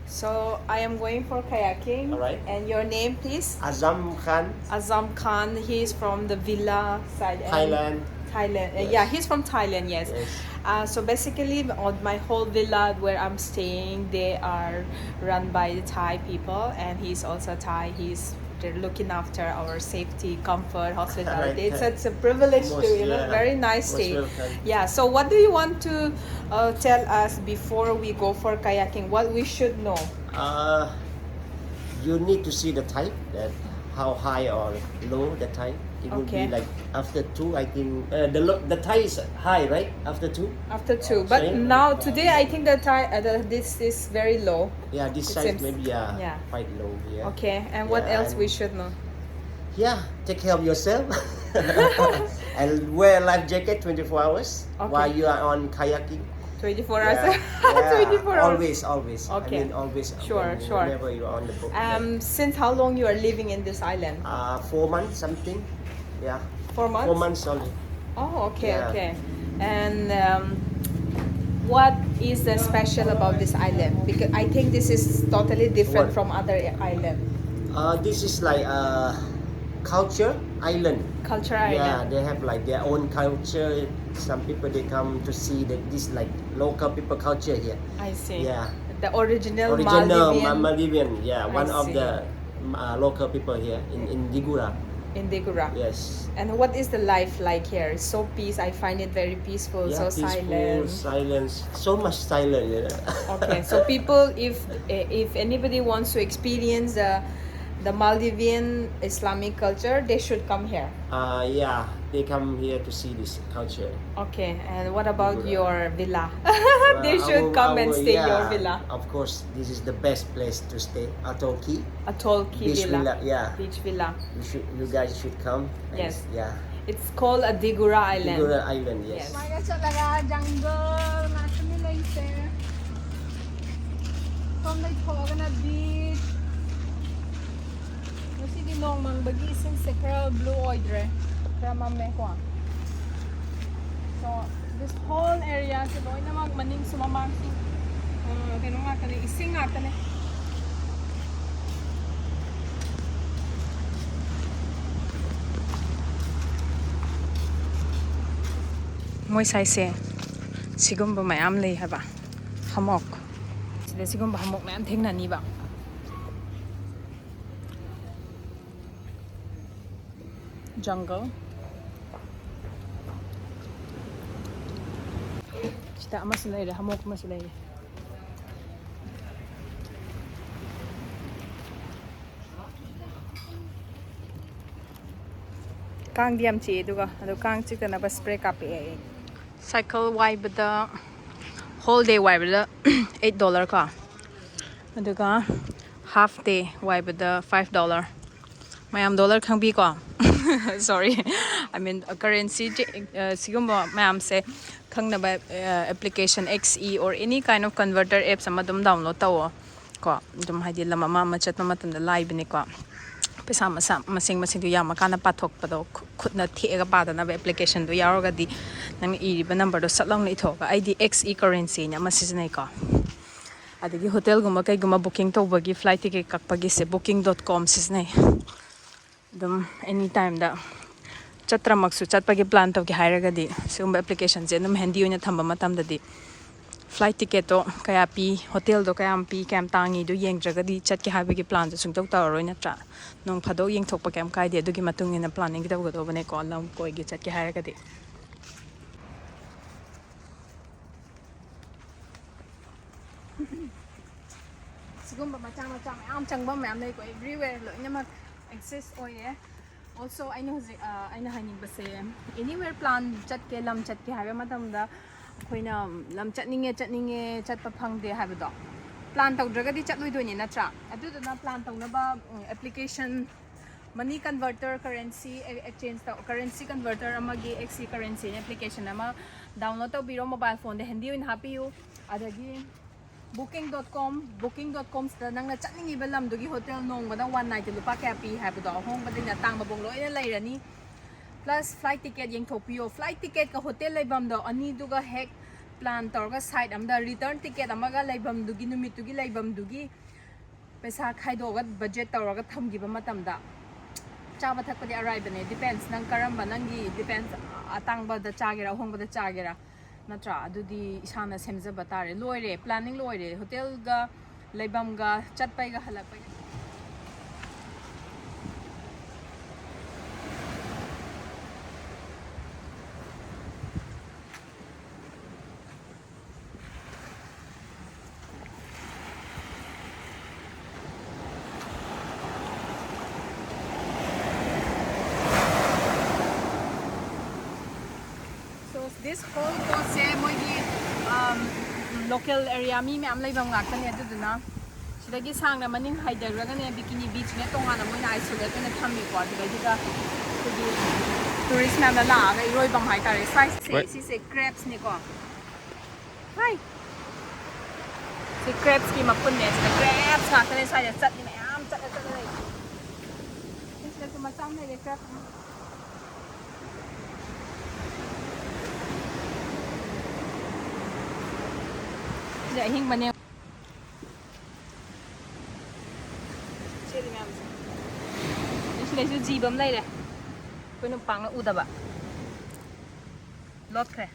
So I am going for kayaking. All right. And your name, please? Azam Khan, Azam Khan. He's from the villa side. Thailand. Thailand. Yes. Yeah, he's from Thailand. Yes. Yes. So basically, on my whole villa where I'm staying, they are run by the Thai people, and he's also Thai. They're looking after our safety, comfort, hospitality. Right. It's a privilege Most, to yeah. very nice Most stay. welcome. Yeah. So what do you want to tell us before we go for kayaking? What we should know? You need to see the tide, that how high or low the tide. It would Okay. be like after 2, I think. The tide is high, right? After 2. After 2, but Same. now today I think this is very low. Yeah, this It side seems- maybe yeah. quite low. Yeah. Okay, and what Yeah, else and- we should know? Yeah, take care of yourself and wear a life jacket 24 hours Okay. while you are on kayaking. 24 Yeah, hours. yeah, 24 hours. always. Okay. I mean, always. Sure. Whenever you are on the boat. Since how long you are living in this island? 4 months something. Yeah. 4 months. 4 months only. Oh, okay, Yeah. okay. And what is the special about this island? Because I think this is totally different What? from other island. This is like a culture island. Culture Yeah, island. they have like their own culture. Some people they come to see that this like local people culture here. I see. Yeah. The original Maldivian. Maldivian Yeah, I one of see. the local people here in Digura. in Digura. Yes. And what is the life like here? It's so peace. I find it very peaceful, Yeah, so peaceful, silent. silence, so much silence. You know? Okay, so people, if anybody wants to experience the Maldivian Islamic culture, they should come here. Yeah, they come here to see this culture. Okay, and what about Digura. your villa? They Our- should come and stay in your yeah, villa. Of course, this is the best place to stay. Atoki Atoll Key Beach Villa. Villa. Yeah, Beach villa. you guys should come. And Yes. Yeah. It's called a Digura Island. Digura Island. Yes. Yes. Maya sa laga jungle na nila ite. From the Toga na beach. Kasi di nong mangbagi sin sa blue oidre. Kaya mame ko. So this whole area sa loy na magmaning sumamang. Kano nga kani ising nga kani. ꯃꯣꯏ ꯁꯥꯏꯁꯦ ꯁꯤꯒꯨꯝꯕ ꯃꯌꯥꯝ ꯂꯩ ꯍꯥꯏꯕ ꯍꯃꯣꯛ ꯁꯤꯗ ꯁꯤꯒꯨꯝꯕ ꯍꯃꯣꯛ ꯃꯌꯥꯝ ꯊꯦꯡꯅꯅꯤꯕ jungle sida amas leyre hamok amas leyre kang diam chi duga adu kang chi kana ba spray kapi cycle waibada whole day waibada $8 ka aduga half day waibada $5 mayam dollar khang bi ko sorry I mean currency sigumba mayam se khang na ba application XE or any kind of converter apps amadum download tawo ko dum haidi lama ma chat ma matam da live ni ko pesa masing du yama kana pathok pado khutna thega pada na application do yaroga di nang I ba number do satlong ni thoga ID XE currency nya masijnai ko adigi hotel guma kai guma booking tawbagi flight ticket kakpagi se booking.com sisnai dum anytime da chatra maksu chatpagi plan tawgi hairagadi sumba application je num handy oina thamba matam da di flight ticket to kaya pi hotel do kaya pi kam tangi do yengragadi chatki habigi plan je sungtok tawroi na tra nong phado yeng thokpa kam kai de dugi matung ina planning gi tawgo bane ko lam koi gi chatki hairagadi sigumba machang am changba mam nei ko everywhere lo ina mak exist oye also I know haning base anywhere plan chat ke lam chat ke haiba matam da khoina lam chatninge chatpa phangde haiba do plan tawdraga di chatloi do ni na tra adu na plan tawna ba application money converter currency exchange ta currency converter amagi XC currency application ama download to biro mobile phone de handy in happy you adagi booking.com sta nang na chatningi ba lam dugi hotel nong ba 1 night lupa kaya pi ha ba hong ba din na tang mabong loi na lairani plus flight ticket yeng thopiyo flight ticket ka hotel lai bam do ani duga hek plan tawga side amda return ticket amaga laibam dugi numitugi laibam dugi paisa khaidoga budget tawga thamgiba matamda chaba thakpadi arrive ne depends nang karamba nangi depends atangba da chagera hongba da chagera natra adudi isana semjaba tare loire planning loire hotel ga laibam ga chatpai ga halakpai this whole coast se moigi local area mi me am laibam ngakta ne aduduna sidagi sangna maning haidarga ne bikini beach ne tongana moina isolate ne thammi ko adudagi ga tourist man la ga iroi bam hai tare sai se crabs ne ko hai se crabs ki mapun ne se crabs ha ka ne sai chat ni am chat le this le ma chang ne le crab dạ hiên bên em đây là gì bấm đây này quên nó bằng nó u đập ạ lót kìa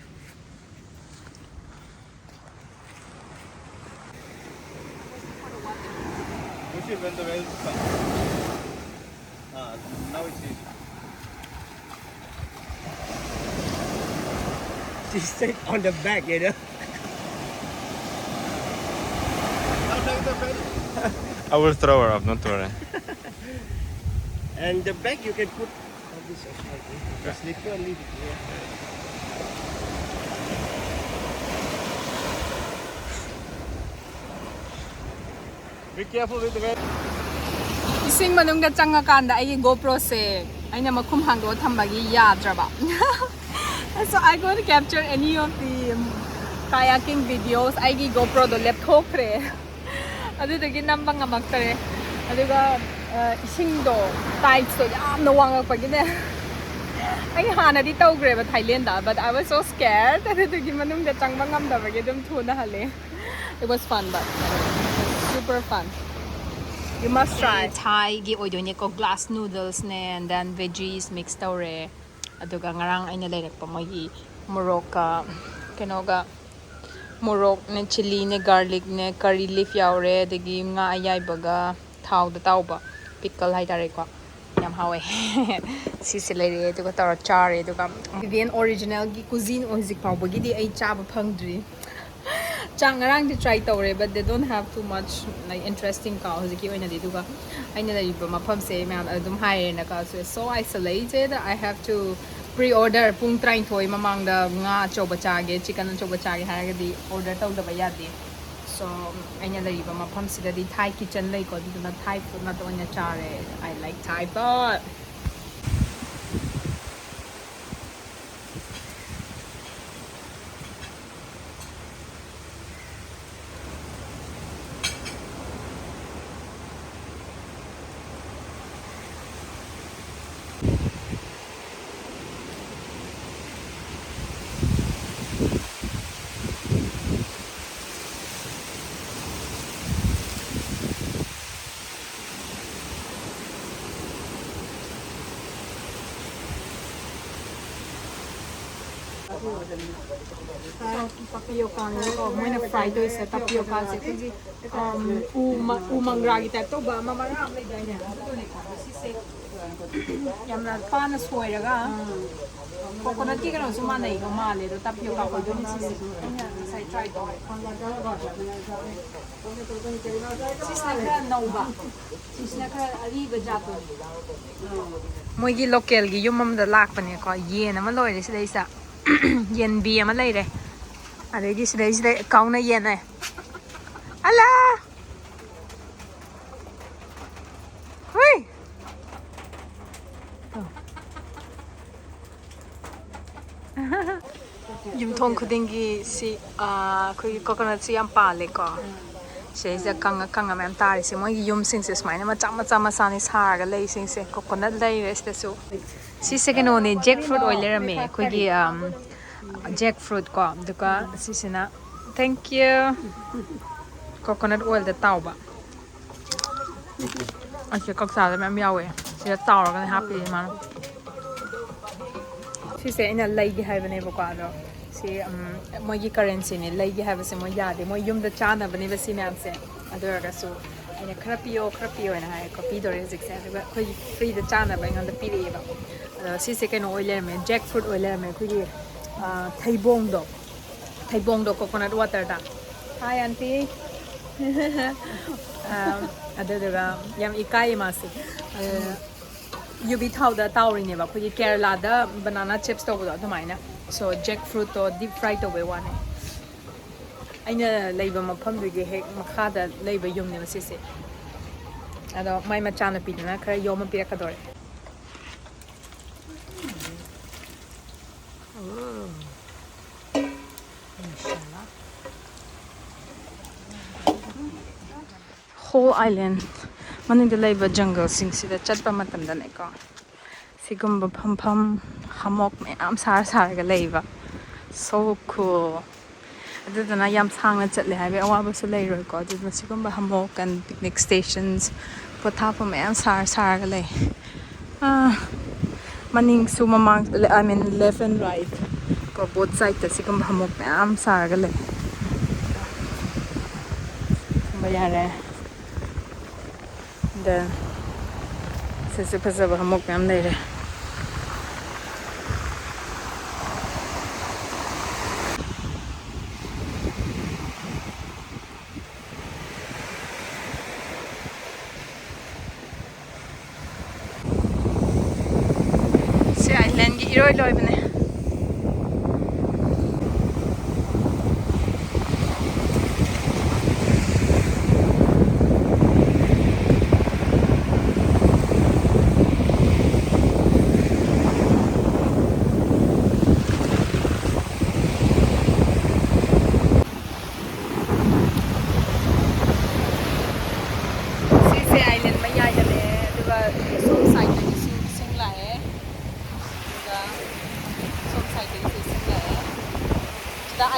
when the whales come. Now it's easy. She stayed on the back, you know. I will throw her up, don't worry. And the bag you can put on this aside. Just leave it here. Be careful with the whale. Ising manung da changa kanda ai GoPro se aina makhum hangdo thambagi yadraba. So I go to capture any of the kayaking videos. I gi GoPro do laptop re. Adu dagi namba ngamaktare. Aduga ising do tides do yamna wangak ne. I hana di tawgre ba Thailand da, but I was so scared. Adu dagi manung da changba ngamda bagi dum thuna hale. It was fun, but super fun. You must try. Thai gi oidone ko glass noodles ne and then veggies mixed tawre. Aduga ngarang aina lerak pa magi morocco kenoga morocco ne chili ne garlic ne curry leaf yaure dagi nga ayai baga thau da tauba pickle hai tare ko yam hawe si silere aduga tar chare aduga Vivian original gi cuisine ozik pau bagi di ai chaba phangdri changarang di try tawre but they don't have too much like interesting ka hojiki oina di duga aina da iba mafam se me adum hire na ka so isolated. I have to pre-order pung train thoi mamang da nga choba chage chicken choba chage hire di order taw da bayadi so aina da iba mafam sida di Thai kitchen lai ko di na Thai food na to nya chare. I like Thai but tapioca ne ko moina fry to is tapioca se kuji umangra gi type to ba mama ram le dai ne to ne ko si se yamna pan soi raga coconut ki kana suma nei ko ma le do tapioca ko do ni si se sai try to si se kra no ba si se kra ali ba ja to moi gi local gi yumam da lak pa ne ko yen ma loi le si sa yen bi ma lai re adegi sida kauna yen ai ala hui yum thong khudingi si khoi coconut si am pa le ko se ja kanga mem tari se moi yum sing se smai na ma chama sa ni sa ga lei sing se coconut lei rest su si second one jackfruit oil me khoi gi jackfruit ko duka sisina thank you coconut oil da tauba ache kaksa da mem yawe sida tauraga ne happy man sise ina laigi haibane ba ko ado si mogi currency ne laigi haibase mo yade mo yum da chana bane ba si mem se adoraga so ina krapio ina hai copy do reject se ba ko free da chana ba ngon da piri ba sise ke no oil me jackfruit oil me ko ji thaibong do coconut water da hi auntie adadaga yam ikai masi yubi thau da tauri ne ba ko Kerala da banana chips to do maina so jackfruit to deep fry to we one aina leiba mafam du ge hek makha da leiba yum ne sise ado mai ma chana pi na khara yom pi ka dore whole island maning the live jungle sing sida chatpa matam da ne ko sigum pham pham hamok me am sar ga leiba so cool adudana yam sang na chatle haibe awa su lei ro ko adudana sigum hamok and picnic stations potha pa me am sar ga lei maning su mamang I mean left and right ko both side ta sigum hamok me am sar ga lei bayare then sese pasaba hamok me am nei re se island gi iroi loi bane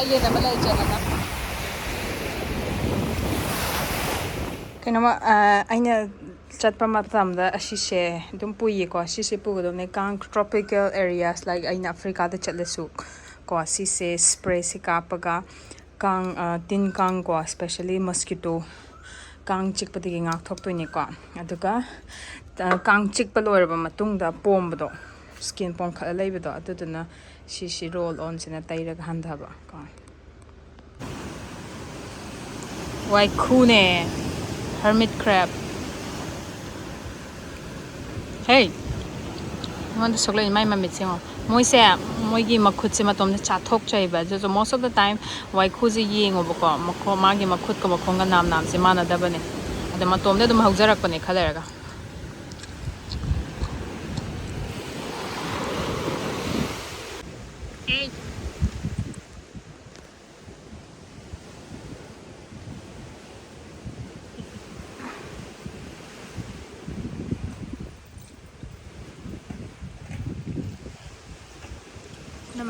island ama lai chana kainama aina chatpa matamda asise dum puyi ko asise pugodom ne kang tropical areas like aina Africa da chatlesu ko asise spray se kapaga kang tin kang ko especially mosquito kang chikpati gi ngak thok toini ko aduga kang chikpa loiraba matungda pombo skin pon khala leibedo aduduna she roll on sina tairaga handhaba ko wai khune hermit crab hey want to chocolate mai mamit singo moi se moi gi makhut se matom cha thok chai ba jo most of the time wai khu ji yeng obo ko makho ma gi makhut ko makhonga nam se mana da bane ada matom de dum haujarak pane khaleraga hey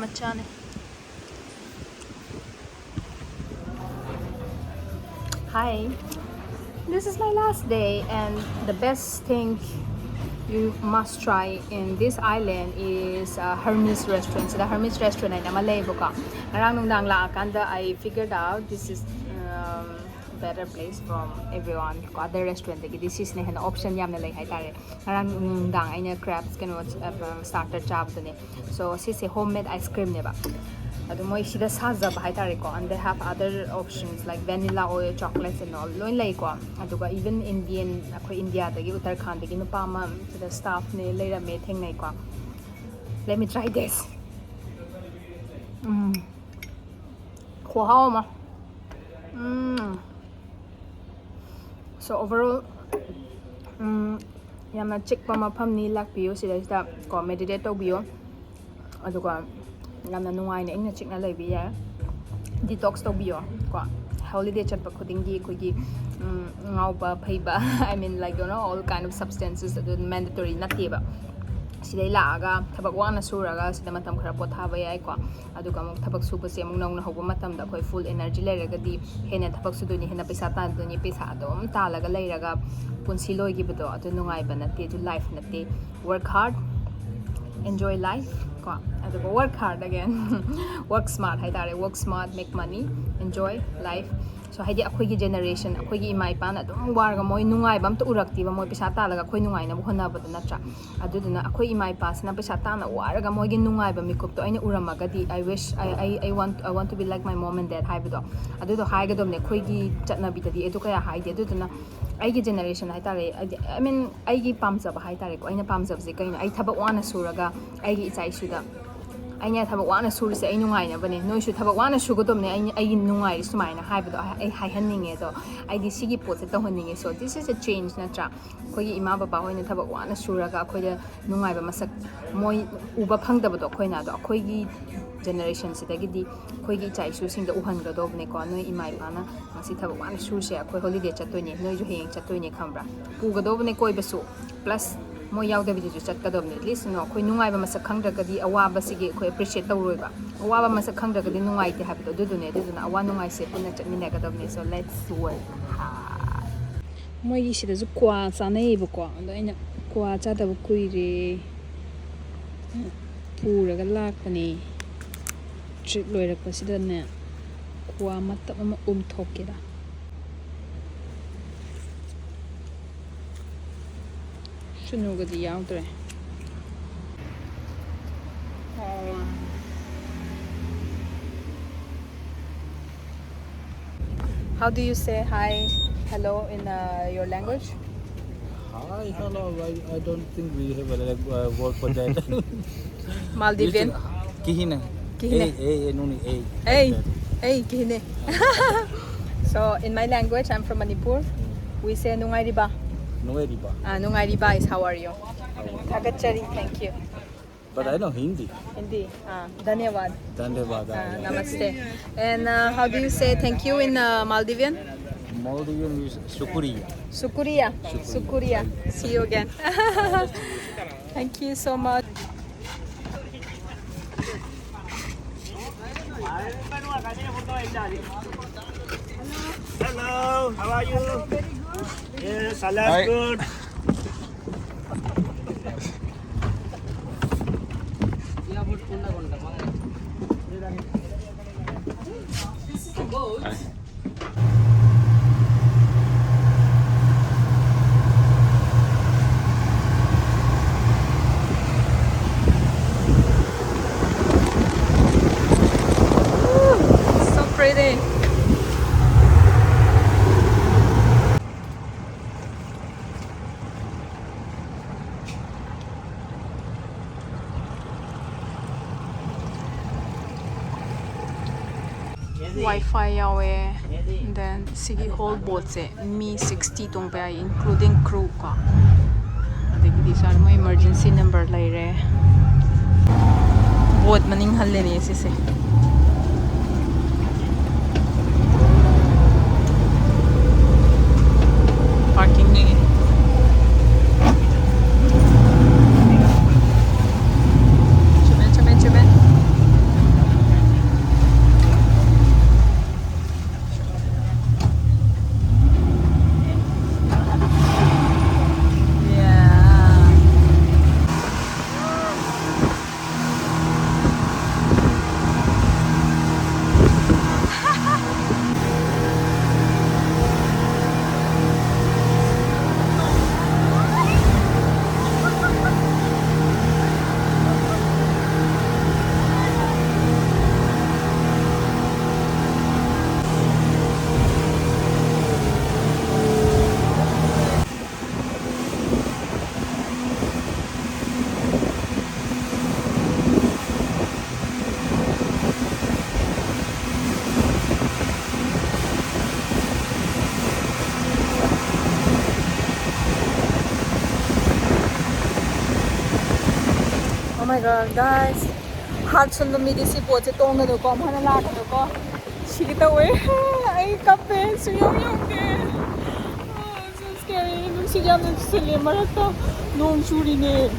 Machane. Hi, this is my last day and the best thing you must try in this island is Hermes restaurant. So the Hermes restaurant ay namalay buka. Arang nung nang laakanda I figured out this is better place from everyone ko other restaurant dagi this is ne option yam na lay hai tare arang dang aina crabs kano starter chab ne so sise homemade ice cream ne ba adu moi sida saza ba hai tare ko and they have other options like vanilla or chocolates and all loin lai ko adu ga even Indian akoi India dagi Uttarakhand dagi no pa ma sida staff ne leira me theng nai ko let me try this kho hao ma so overall yamna chikpa mafam ni lakpiyo sida ko meditate tobiyo aduga yamna nungai ne ingna chikna leibi ya detox tobiyo ko holiday chatpa khudingi kogi ngauba phaiba I mean like you know all kind of substances that are mandatory nateba siday laaga thabak wana suraga sida matam khara pothaba yai ko aduga amuk thabak suba se amuk nongna hoba matam da khoi full energy leiraga di hena thabak su duni hena paisa ta duni paisa adom talaga leiraga punsi loi gi bedo adu nungai bana te du life na te work hard enjoy life ko aduga work hard again work smart hai tare work smart make money enjoy life so haidi akhoi gi generation akhoi gi imai pan adum warga moi nungai bam to urakti ba moi pisa ta laga khoi nungai na hona bad na tra aduduna akhoi imai pas na pisa ta na warga moi gi nungai ba mikup to aina uramaga di I wish I want to be like my mom and dad haibido adudo haiga domne khoi gi chatna bi tadi edu kaya haide aduduna aigi generation hai tare I mean aigi pamjaba hai tare ko aina pamjaba je kaina ai thaba wana suraga aigi ichai suda aina thaba wana surse ai nungai na bane noi su thaba wana sugodom ne ai nungai sumaina haibido ai hai hanninge do ai di sigi pot ta honninge so this is a change na tra khoi ima baba hoina thaba wana suraga khoi da nungai ba masak moi uba phangdaba do khoi na do khoi gi generation sidagi di khoi gi chai su sing da uhan ga do bne ko noi imai pa na masi thaba wana surse khoi holiday chatoi ne noi ju heng chatoi ne khambra pu ga do bne koi basu plus moi yaw da video chat ka do bne at least no khoi nungai ba masak khang da ga di awa ba sigi khoi appreciate ta roi ba awa ba masak khang da ga di nungai te ha bi do du ne du na awa nungai se pun na chat mi na ga do bne so let's work moi gi sida ju kwa cha nei ba ko ando ina kwa cha da bu kui re pura ga lak pani trip loi rak pa sida ne kwa matap ama thok ke da shunu ga di yaw tre how do you say hi hello in your language Hi, hello. I don't think we have a word for that. Maldivian Kihine. Kihine. Nuni, hey hey kihine so in my language I'm from Manipur we say nungai riba Nueriba. nungai riba is how are you thagachari thank you But I know Hindi. Hindi dhanyawad Dandevada. namaste and how do you say thank you in Maldivian Maldivian is Shukuriya. Sukuriya see you again thank you so much Hello, how are you? Very good. Yes, I love good. so pretty Wi-Fi yawe then sigi whole boat se me 60 tong pa including crew ka adigi di sar mo emergency number lai re boat maning halle ne se parking ni Chumen Oh my god, guys. Heart sun me this boat se tong do ko mana la do ko. Shikita we. Ai kape suyong ke. Oh, so scary. Nung si jam nung sili marakta nung churi ne.